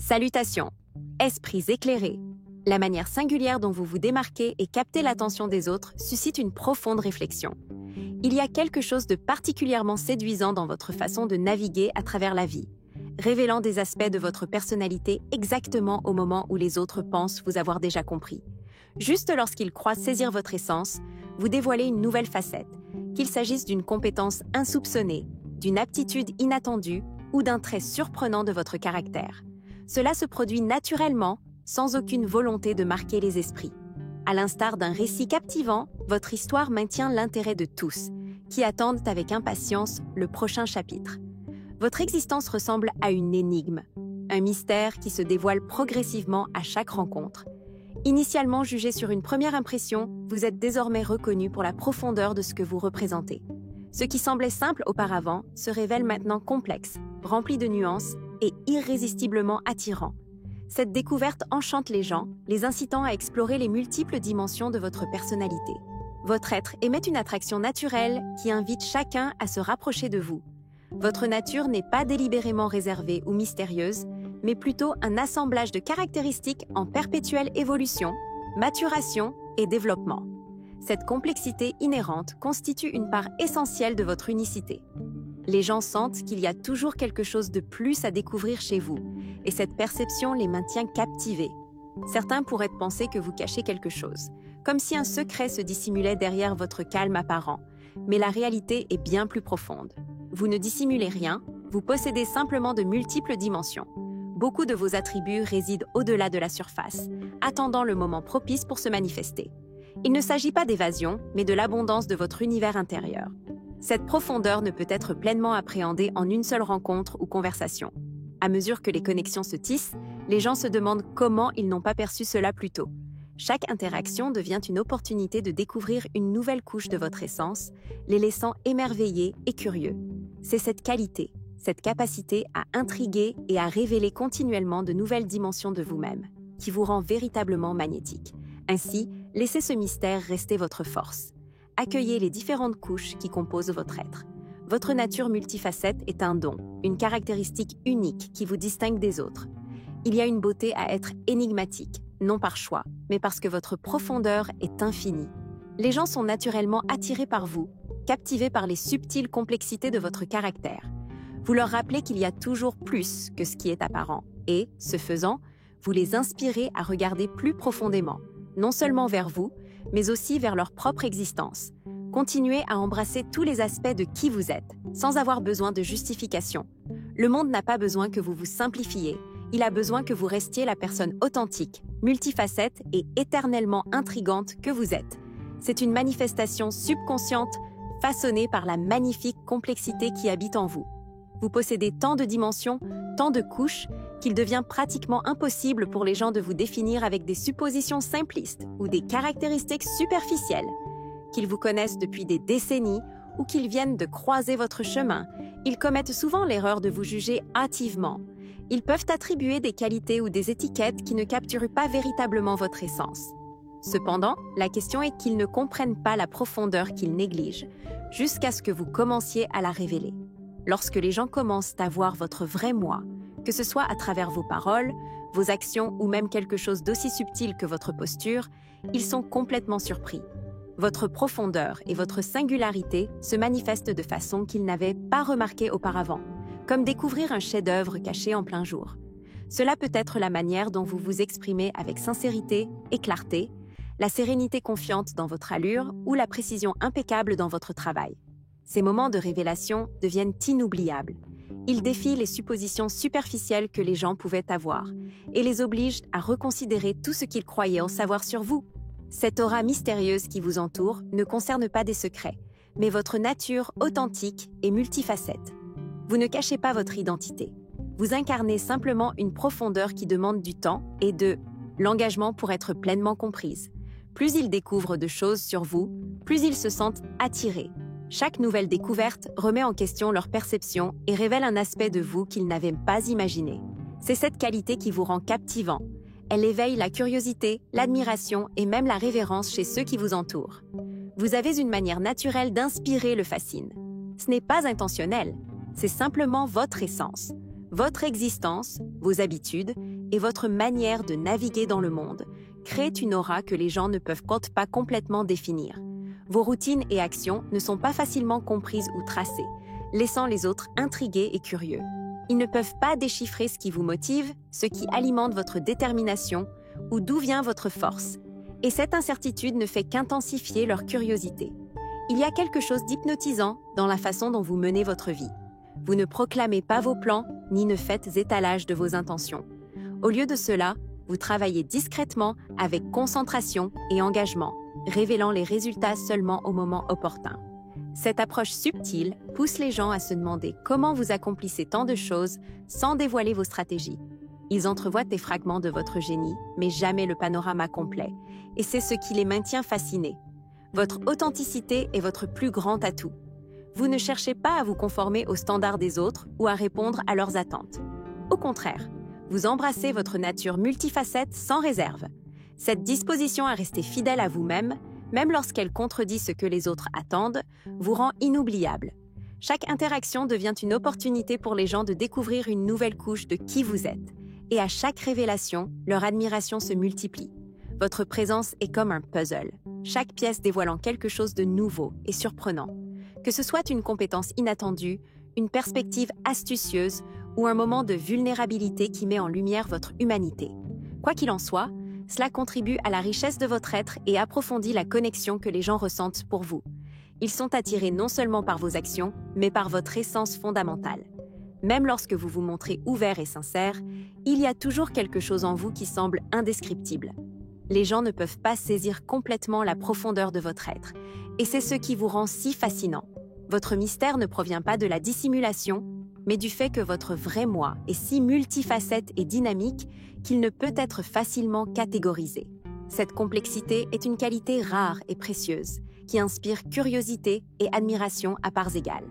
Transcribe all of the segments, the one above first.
Salutations, esprits éclairés. La manière singulière dont vous vous démarquez et captez l'attention des autres suscite une profonde réflexion. Il y a quelque chose de particulièrement séduisant dans votre façon de naviguer à travers la vie, révélant des aspects de votre personnalité exactement au moment où les autres pensent vous avoir déjà compris. Juste lorsqu'ils croient saisir votre essence, vous dévoilez une nouvelle facette, qu'il s'agisse d'une compétence insoupçonnée, d'une aptitude inattendue ou d'un trait surprenant de votre caractère. Cela se produit naturellement, sans aucune volonté de marquer les esprits. À l'instar d'un récit captivant, votre histoire maintient l'intérêt de tous, qui attendent avec impatience le prochain chapitre. Votre existence ressemble à une énigme, un mystère qui se dévoile progressivement à chaque rencontre. Initialement jugé sur une première impression, vous êtes désormais reconnu pour la profondeur de ce que vous représentez. Ce qui semblait simple auparavant se révèle maintenant complexe, rempli de nuances et irrésistiblement attirant. Cette découverte enchante les gens, les incitant à explorer les multiples dimensions de votre personnalité. Votre être émet une attraction naturelle qui invite chacun à se rapprocher de vous. Votre nature n'est pas délibérément réservée ou mystérieuse, mais plutôt un assemblage de caractéristiques en perpétuelle évolution, maturation et développement. Cette complexité inhérente constitue une part essentielle de votre unicité. Les gens sentent qu'il y a toujours quelque chose de plus à découvrir chez vous, et cette perception les maintient captivés. Certains pourraient penser que vous cachez quelque chose, comme si un secret se dissimulait derrière votre calme apparent, mais la réalité est bien plus profonde. Vous ne dissimulez rien, vous possédez simplement de multiples dimensions. Beaucoup de vos attributs résident au-delà de la surface, attendant le moment propice pour se manifester. Il ne s'agit pas d'évasion, mais de l'abondance de votre univers intérieur. Cette profondeur ne peut être pleinement appréhendée en une seule rencontre ou conversation. À mesure que les connexions se tissent, les gens se demandent comment ils n'ont pas perçu cela plus tôt. Chaque interaction devient une opportunité de découvrir une nouvelle couche de votre essence, les laissant émerveillés et curieux. C'est cette qualité, cette capacité à intriguer et à révéler continuellement de nouvelles dimensions de vous-même, qui vous rend véritablement magnétique. Ainsi, laissez ce mystère rester votre force. Accueillez les différentes couches qui composent votre être. Votre nature multifacette est un don, une caractéristique unique qui vous distingue des autres. Il y a une beauté à être énigmatique, non par choix, mais parce que votre profondeur est infinie. Les gens sont naturellement attirés par vous, captivés par les subtiles complexités de votre caractère. Vous leur rappelez qu'il y a toujours plus que ce qui est apparent et, ce faisant, vous les inspirez à regarder plus profondément, non seulement vers vous, mais aussi vers leur propre existence. Continuez à embrasser tous les aspects de qui vous êtes, sans avoir besoin de justification. Le monde n'a pas besoin que vous vous simplifiez, il a besoin que vous restiez la personne authentique, multifacette et éternellement intrigante que vous êtes. C'est une manifestation subconsciente, façonnée par la magnifique complexité qui habite en vous. Vous possédez tant de dimensions, tant de couches, qu'il devient pratiquement impossible pour les gens de vous définir avec des suppositions simplistes ou des caractéristiques superficielles. Qu'ils vous connaissent depuis des décennies ou qu'ils viennent de croiser votre chemin, ils commettent souvent l'erreur de vous juger hâtivement. Ils peuvent attribuer des qualités ou des étiquettes qui ne capturent pas véritablement votre essence. Cependant, la question est qu'ils ne comprennent pas la profondeur qu'ils négligent, jusqu'à ce que vous commenciez à la révéler. Lorsque les gens commencent à voir votre vrai moi, que ce soit à travers vos paroles, vos actions ou même quelque chose d'aussi subtil que votre posture, ils sont complètement surpris. Votre profondeur et votre singularité se manifestent de façon qu'ils n'avaient pas remarquée auparavant, comme découvrir un chef-d'œuvre caché en plein jour. Cela peut être la manière dont vous vous exprimez avec sincérité et clarté, la sérénité confiante dans votre allure ou la précision impeccable dans votre travail. Ces moments de révélation deviennent inoubliables. Ils défient les suppositions superficielles que les gens pouvaient avoir et les obligent à reconsidérer tout ce qu'ils croyaient en savoir sur vous. Cette aura mystérieuse qui vous entoure ne concerne pas des secrets, mais votre nature authentique et multifacette. Vous ne cachez pas votre identité. Vous incarnez simplement une profondeur qui demande du temps et de l'engagement pour être pleinement comprise. Plus ils découvrent de choses sur vous, plus ils se sentent attirés. Chaque nouvelle découverte remet en question leur perception et révèle un aspect de vous qu'ils n'avaient pas imaginé. C'est cette qualité qui vous rend captivant. Elle éveille la curiosité, l'admiration et même la révérence chez ceux qui vous entourent. Vous avez une manière naturelle d'inspirer le fascine. Ce n'est pas intentionnel, c'est simplement votre essence, votre existence, vos habitudes et votre manière de naviguer dans le monde créent une aura que les gens ne peuvent pas complètement définir. Vos routines et actions ne sont pas facilement comprises ou tracées, laissant les autres intrigués et curieux. Ils ne peuvent pas déchiffrer ce qui vous motive, ce qui alimente votre détermination ou d'où vient votre force. Et cette incertitude ne fait qu'intensifier leur curiosité. Il y a quelque chose d'hypnotisant dans la façon dont vous menez votre vie. Vous ne proclamez pas vos plans ni ne faites étalage de vos intentions. Au lieu de cela, vous travaillez discrètement avec concentration et engagement, révélant les résultats seulement au moment opportun. Cette approche subtile pousse les gens à se demander comment vous accomplissez tant de choses sans dévoiler vos stratégies. Ils entrevoient des fragments de votre génie, mais jamais le panorama complet, et c'est ce qui les maintient fascinés. Votre authenticité est votre plus grand atout. Vous ne cherchez pas à vous conformer aux standards des autres ou à répondre à leurs attentes. Au contraire, vous embrassez votre nature multifacette sans réserve. Cette disposition à rester fidèle à vous-même, même lorsqu'elle contredit ce que les autres attendent, vous rend inoubliable. Chaque interaction devient une opportunité pour les gens de découvrir une nouvelle couche de qui vous êtes. Et à chaque révélation, leur admiration se multiplie. Votre présence est comme un puzzle, chaque pièce dévoilant quelque chose de nouveau et surprenant. Que ce soit une compétence inattendue, une perspective astucieuse ou un moment de vulnérabilité qui met en lumière votre humanité. Quoi qu'il en soit, cela contribue à la richesse de votre être et approfondit la connexion que les gens ressentent pour vous. Ils sont attirés non seulement par vos actions, mais par votre essence fondamentale. Même lorsque vous vous montrez ouvert et sincère, il y a toujours quelque chose en vous qui semble indescriptible. Les gens ne peuvent pas saisir complètement la profondeur de votre être, et c'est ce qui vous rend si fascinant. Votre mystère ne provient pas de la dissimulation, mais du fait que votre vrai moi est si multifacette et dynamique qu'il ne peut être facilement catégorisé. Cette complexité est une qualité rare et précieuse, qui inspire curiosité et admiration à parts égales.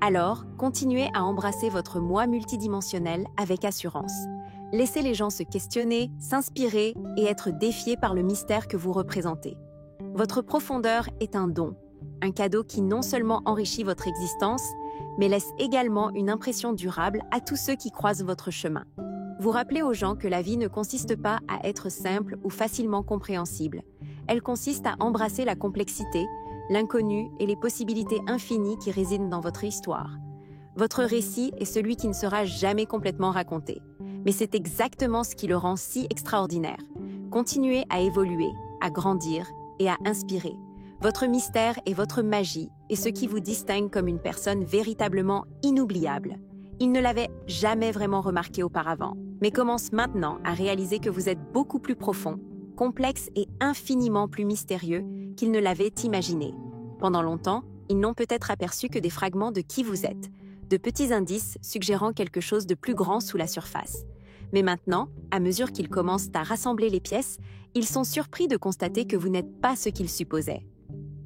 Alors, continuez à embrasser votre moi multidimensionnel avec assurance. Laissez les gens se questionner, s'inspirer et être défiés par le mystère que vous représentez. Votre profondeur est un don, un cadeau qui non seulement enrichit votre existence, mais laisse également une impression durable à tous ceux qui croisent votre chemin. Vous rappelez aux gens que la vie ne consiste pas à être simple ou facilement compréhensible. Elle consiste à embrasser la complexité, l'inconnu et les possibilités infinies qui résident dans votre histoire. Votre récit est celui qui ne sera jamais complètement raconté. Mais c'est exactement ce qui le rend si extraordinaire. Continuez à évoluer, à grandir et à inspirer. Votre mystère et votre magie est ce qui vous distingue comme une personne véritablement inoubliable. Ils ne l'avaient jamais vraiment remarqué auparavant, mais commencent maintenant à réaliser que vous êtes beaucoup plus profond, complexe et infiniment plus mystérieux qu'ils ne l'avaient imaginé. Pendant longtemps, ils n'ont peut-être aperçu que des fragments de qui vous êtes, de petits indices suggérant quelque chose de plus grand sous la surface. Mais maintenant, à mesure qu'ils commencent à rassembler les pièces, ils sont surpris de constater que vous n'êtes pas ce qu'ils supposaient.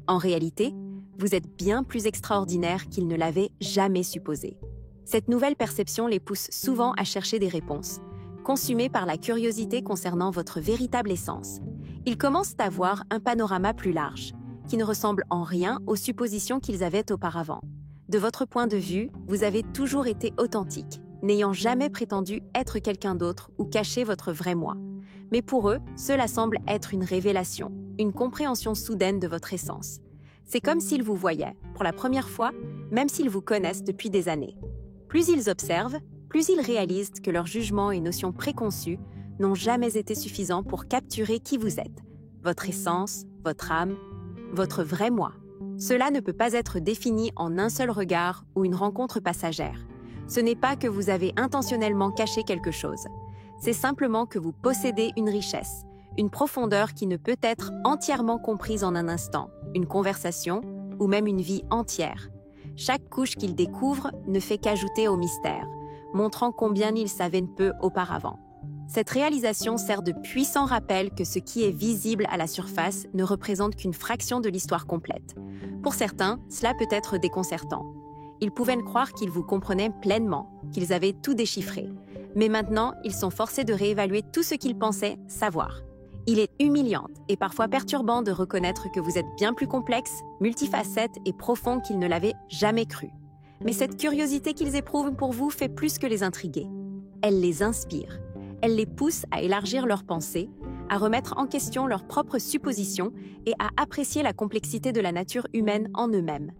En réalité, vous êtes bien plus extraordinaire qu'ils ne l'avaient jamais supposé. Cette nouvelle perception les pousse souvent à chercher des réponses, consumés par la curiosité concernant votre véritable essence. Ils commencent à voir un panorama plus large, qui ne ressemble en rien aux suppositions qu'ils avaient auparavant. De votre point de vue, vous avez toujours été authentique, n'ayant jamais prétendu être quelqu'un d'autre ou cacher votre vrai moi. Mais pour eux, cela semble être une révélation, une compréhension soudaine de votre essence. C'est comme s'ils vous voyaient, pour la première fois, même s'ils vous connaissent depuis des années. Plus ils observent, plus ils réalisent que leurs jugements et notions préconçues n'ont jamais été suffisants pour capturer qui vous êtes, votre essence, votre âme, votre vrai moi. Cela ne peut pas être défini en un seul regard ou une rencontre passagère. Ce n'est pas que vous avez intentionnellement caché quelque chose. C'est simplement que vous possédez une richesse, une profondeur qui ne peut être entièrement comprise en un instant, une conversation ou même une vie entière. Chaque couche qu'ils découvrent ne fait qu'ajouter au mystère, montrant combien ils savaient peu auparavant. Cette réalisation sert de puissant rappel que ce qui est visible à la surface ne représente qu'une fraction de l'histoire complète. Pour certains, cela peut être déconcertant. Ils pouvaient croire qu'ils vous comprenaient pleinement, qu'ils avaient tout déchiffré. Mais maintenant, ils sont forcés de réévaluer tout ce qu'ils pensaient savoir. Il est humiliant et parfois perturbant de reconnaître que vous êtes bien plus complexe, multifacette et profond qu'ils ne l'avaient jamais cru. Mais cette curiosité qu'ils éprouvent pour vous fait plus que les intriguer. Elle les inspire. Elle les pousse à élargir leurs pensées, à remettre en question leurs propres suppositions et à apprécier la complexité de la nature humaine en eux-mêmes.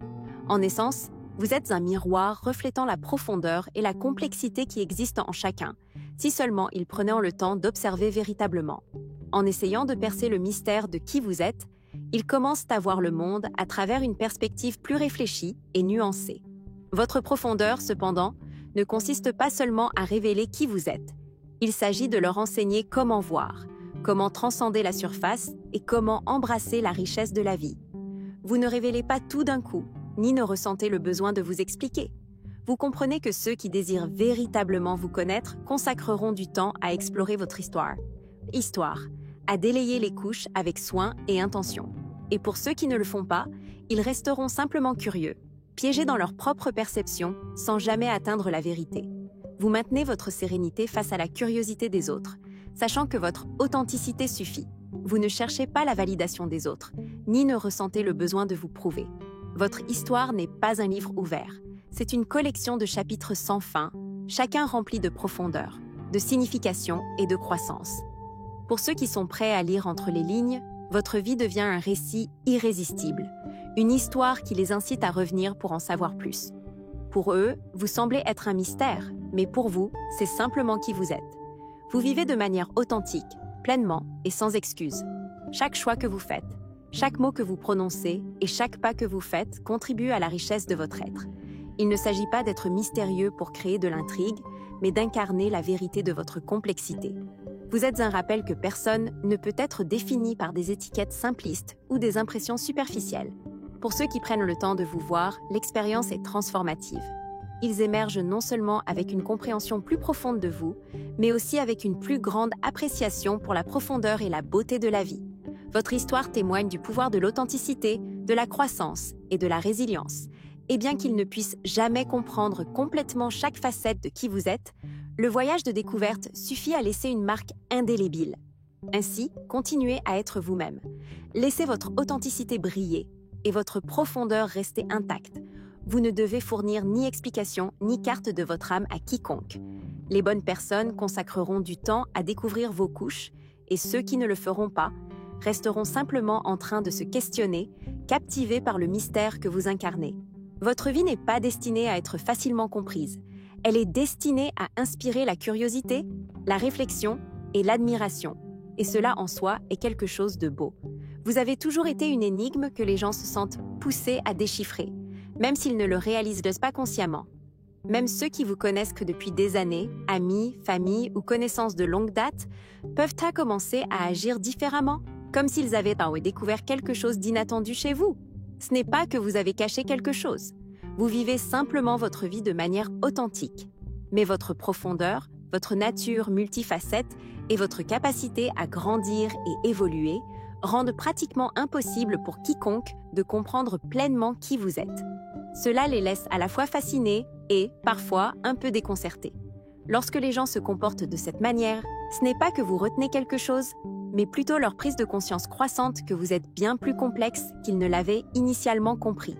En essence, vous êtes un miroir reflétant la profondeur et la complexité qui existent en chacun, si seulement ils prenaient le temps d'observer véritablement. En essayant de percer le mystère de qui vous êtes, ils commencent à voir le monde à travers une perspective plus réfléchie et nuancée. Votre profondeur, cependant, ne consiste pas seulement à révéler qui vous êtes. Il s'agit de leur enseigner comment voir, comment transcender la surface et comment embrasser la richesse de la vie. Vous ne révélez pas tout d'un coup, ni ne ressentez le besoin de vous expliquer. Vous comprenez que ceux qui désirent véritablement vous connaître consacreront du temps à explorer votre histoire, à délayer les couches avec soin et intention. Et pour ceux qui ne le font pas, ils resteront simplement curieux, piégés dans leur propre perception sans jamais atteindre la vérité. Vous maintenez votre sérénité face à la curiosité des autres, sachant que votre authenticité suffit. Vous ne cherchez pas la validation des autres, ni ne ressentez le besoin de vous prouver. Votre histoire n'est pas un livre ouvert. C'est une collection de chapitres sans fin, chacun rempli de profondeur, de signification et de croissance. Pour ceux qui sont prêts à lire entre les lignes, votre vie devient un récit irrésistible, une histoire qui les incite à revenir pour en savoir plus. Pour eux, vous semblez être un mystère, mais pour vous, c'est simplement qui vous êtes. Vous vivez de manière authentique, pleinement et sans excuse. Chaque choix que vous faites, chaque mot que vous prononcez et chaque pas que vous faites contribuent à la richesse de votre être. Il ne s'agit pas d'être mystérieux pour créer de l'intrigue, mais d'incarner la vérité de votre complexité. Vous êtes un rappel que personne ne peut être défini par des étiquettes simplistes ou des impressions superficielles. Pour ceux qui prennent le temps de vous voir, l'expérience est transformative. Ils émergent non seulement avec une compréhension plus profonde de vous, mais aussi avec une plus grande appréciation pour la profondeur et la beauté de la vie. Votre histoire témoigne du pouvoir de l'authenticité, de la croissance et de la résilience. Et bien qu'ils ne puissent jamais comprendre complètement chaque facette de qui vous êtes, le voyage de découverte suffit à laisser une marque indélébile. Ainsi, continuez à être vous-même. Laissez votre authenticité briller et votre profondeur rester intacte. Vous ne devez fournir ni explication ni carte de votre âme à quiconque. Les bonnes personnes consacreront du temps à découvrir vos couches et ceux qui ne le feront pas resteront simplement en train de se questionner, captivés par le mystère que vous incarnez. Votre vie n'est pas destinée à être facilement comprise. Elle est destinée à inspirer la curiosité, la réflexion et l'admiration. Et cela en soi est quelque chose de beau. Vous avez toujours été une énigme que les gens se sentent poussés à déchiffrer, même s'ils ne le réalisent pas consciemment. Même ceux qui vous connaissent que depuis des années, amis, famille ou connaissances de longue date, peuvent commencer à agir différemment, comme s'ils avaient découvert quelque chose d'inattendu chez vous. Ce n'est pas que vous avez caché quelque chose. Vous vivez simplement votre vie de manière authentique. Mais votre profondeur, votre nature multifacette et votre capacité à grandir et évoluer rendent pratiquement impossible pour quiconque de comprendre pleinement qui vous êtes. Cela les laisse à la fois fascinés et, parfois, un peu déconcertés. Lorsque les gens se comportent de cette manière, ce n'est pas que vous retenez quelque chose, mais plutôt leur prise de conscience croissante que vous êtes bien plus complexe qu'ils ne l'avaient initialement compris.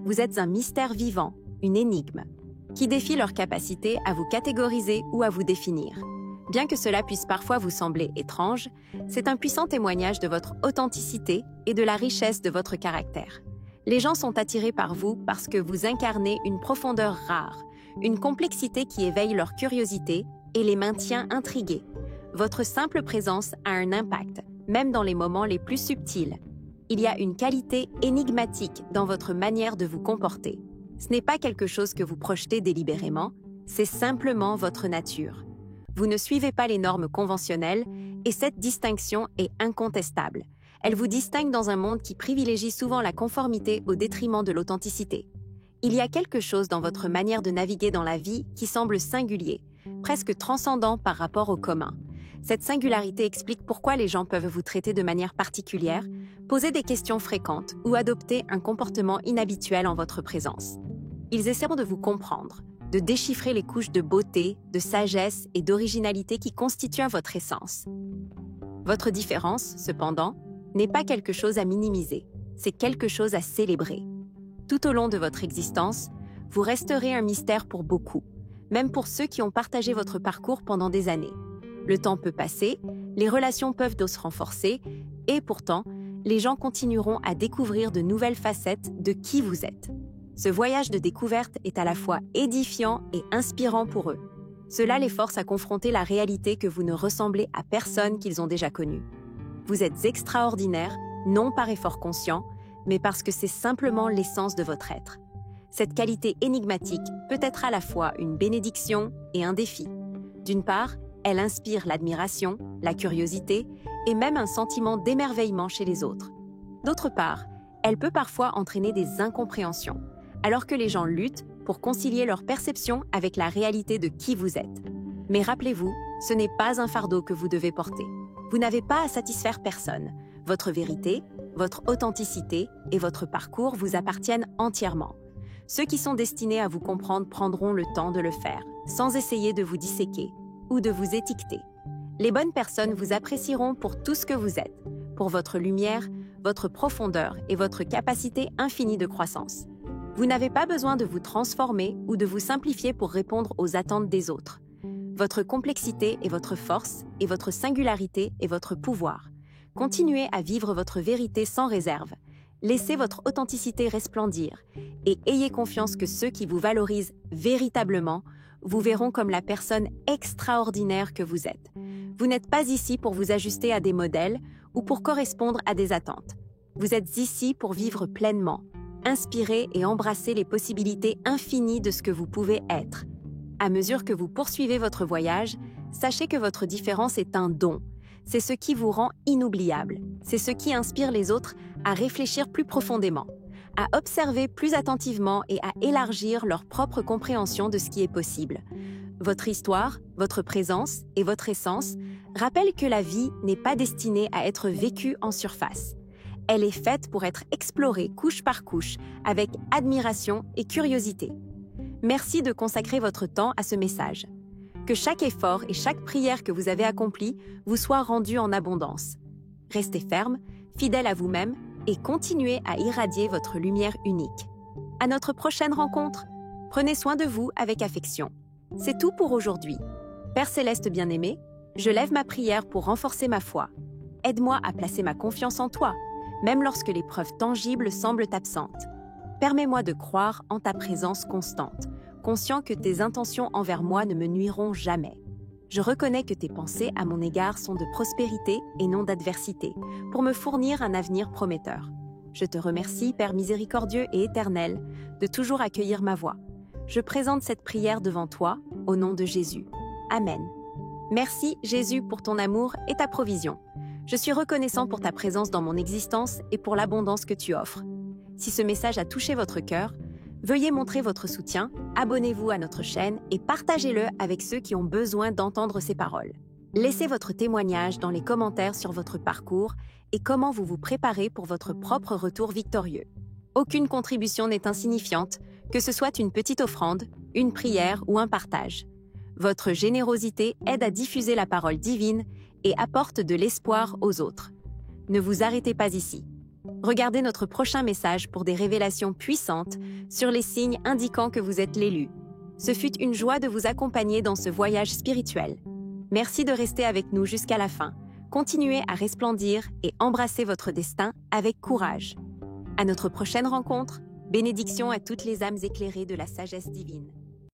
Vous êtes un mystère vivant, une énigme, qui défie leur capacité à vous catégoriser ou à vous définir. Bien que cela puisse parfois vous sembler étrange, c'est un puissant témoignage de votre authenticité et de la richesse de votre caractère. Les gens sont attirés par vous parce que vous incarnez une profondeur rare, une complexité qui éveille leur curiosité et les maintient intrigués. Votre simple présence a un impact, même dans les moments les plus subtils. Il y a une qualité énigmatique dans votre manière de vous comporter. Ce n'est pas quelque chose que vous projetez délibérément, c'est simplement votre nature. Vous ne suivez pas les normes conventionnelles et cette distinction est incontestable. Elle vous distingue dans un monde qui privilégie souvent la conformité au détriment de l'authenticité. Il y a quelque chose dans votre manière de naviguer dans la vie qui semble singulier, presque transcendant par rapport au commun. Cette singularité explique pourquoi les gens peuvent vous traiter de manière particulière, poser des questions fréquentes ou adopter un comportement inhabituel en votre présence. Ils essaieront de vous comprendre, de déchiffrer les couches de beauté, de sagesse et d'originalité qui constituent votre essence. Votre différence, cependant, n'est pas quelque chose à minimiser, c'est quelque chose à célébrer. Tout au long de votre existence, vous resterez un mystère pour beaucoup, même pour ceux qui ont partagé votre parcours pendant des années. Le temps peut passer, les relations peuvent se renforcer, et pourtant, les gens continueront à découvrir de nouvelles facettes de qui vous êtes. Ce voyage de découverte est à la fois édifiant et inspirant pour eux. Cela les force à confronter la réalité que vous ne ressemblez à personne qu'ils ont déjà connue. Vous êtes extraordinaire, non par effort conscient, mais parce que c'est simplement l'essence de votre être. Cette qualité énigmatique peut être à la fois une bénédiction et un défi. D'une part, elle inspire l'admiration, la curiosité et même un sentiment d'émerveillement chez les autres. D'autre part, elle peut parfois entraîner des incompréhensions, alors que les gens luttent pour concilier leur perception avec la réalité de qui vous êtes. Mais rappelez-vous, ce n'est pas un fardeau que vous devez porter. Vous n'avez pas à satisfaire personne. Votre vérité, votre authenticité et votre parcours vous appartiennent entièrement. Ceux qui sont destinés à vous comprendre prendront le temps de le faire, sans essayer de vous disséquer ou de vous étiqueter. Les bonnes personnes vous apprécieront pour tout ce que vous êtes, pour votre lumière, votre profondeur et votre capacité infinie de croissance. Vous n'avez pas besoin de vous transformer ou de vous simplifier pour répondre aux attentes des autres. Votre complexité est votre force et votre singularité est votre pouvoir. Continuez à vivre votre vérité sans réserve. Laissez votre authenticité resplendir et ayez confiance que ceux qui vous valorisent véritablement vous verront comme la personne extraordinaire que vous êtes. Vous n'êtes pas ici pour vous ajuster à des modèles ou pour correspondre à des attentes. Vous êtes ici pour vivre pleinement, inspirer et embrasser les possibilités infinies de ce que vous pouvez être. À mesure que vous poursuivez votre voyage, sachez que votre différence est un don. C'est ce qui vous rend inoubliable. C'est ce qui inspire les autres à réfléchir plus profondément, à observer plus attentivement et à élargir leur propre compréhension de ce qui est possible. Votre histoire, votre présence et votre essence rappellent que la vie n'est pas destinée à être vécue en surface. Elle est faite pour être explorée couche par couche, avec admiration et curiosité. Merci de consacrer votre temps à ce message. Que chaque effort et chaque prière que vous avez accomplie vous soit rendu en abondance. Restez ferme, fidèle à vous-même et continuez à irradier votre lumière unique. À notre prochaine rencontre, prenez soin de vous avec affection. C'est tout pour aujourd'hui. Père Céleste bien-aimé, je lève ma prière pour renforcer ma foi. Aide-moi à placer ma confiance en toi, même lorsque les preuves tangibles semblent absentes. Permets-moi de croire en ta présence constante, conscient que tes intentions envers moi ne me nuiront jamais. Je reconnais que tes pensées à mon égard sont de prospérité et non d'adversité, pour me fournir un avenir prometteur. Je te remercie, Père miséricordieux et éternel, de toujours accueillir ma voix. Je présente cette prière devant toi, au nom de Jésus. Amen. Merci, Jésus, pour ton amour et ta provision. Je suis reconnaissant pour ta présence dans mon existence et pour l'abondance que tu offres. Si ce message a touché votre cœur, veuillez montrer votre soutien, abonnez-vous à notre chaîne et partagez-le avec ceux qui ont besoin d'entendre ces paroles. Laissez votre témoignage dans les commentaires sur votre parcours et comment vous vous préparez pour votre propre retour victorieux. Aucune contribution n'est insignifiante, que ce soit une petite offrande, une prière ou un partage. Votre générosité aide à diffuser la parole divine et apporte de l'espoir aux autres. Ne vous arrêtez pas ici. Regardez notre prochain message pour des révélations puissantes sur les signes indiquant que vous êtes l'élu. Ce fut une joie de vous accompagner dans ce voyage spirituel. Merci de rester avec nous jusqu'à la fin. Continuez à resplendir et embrassez votre destin avec courage. À notre prochaine rencontre, bénédictions à toutes les âmes éclairées de la sagesse divine.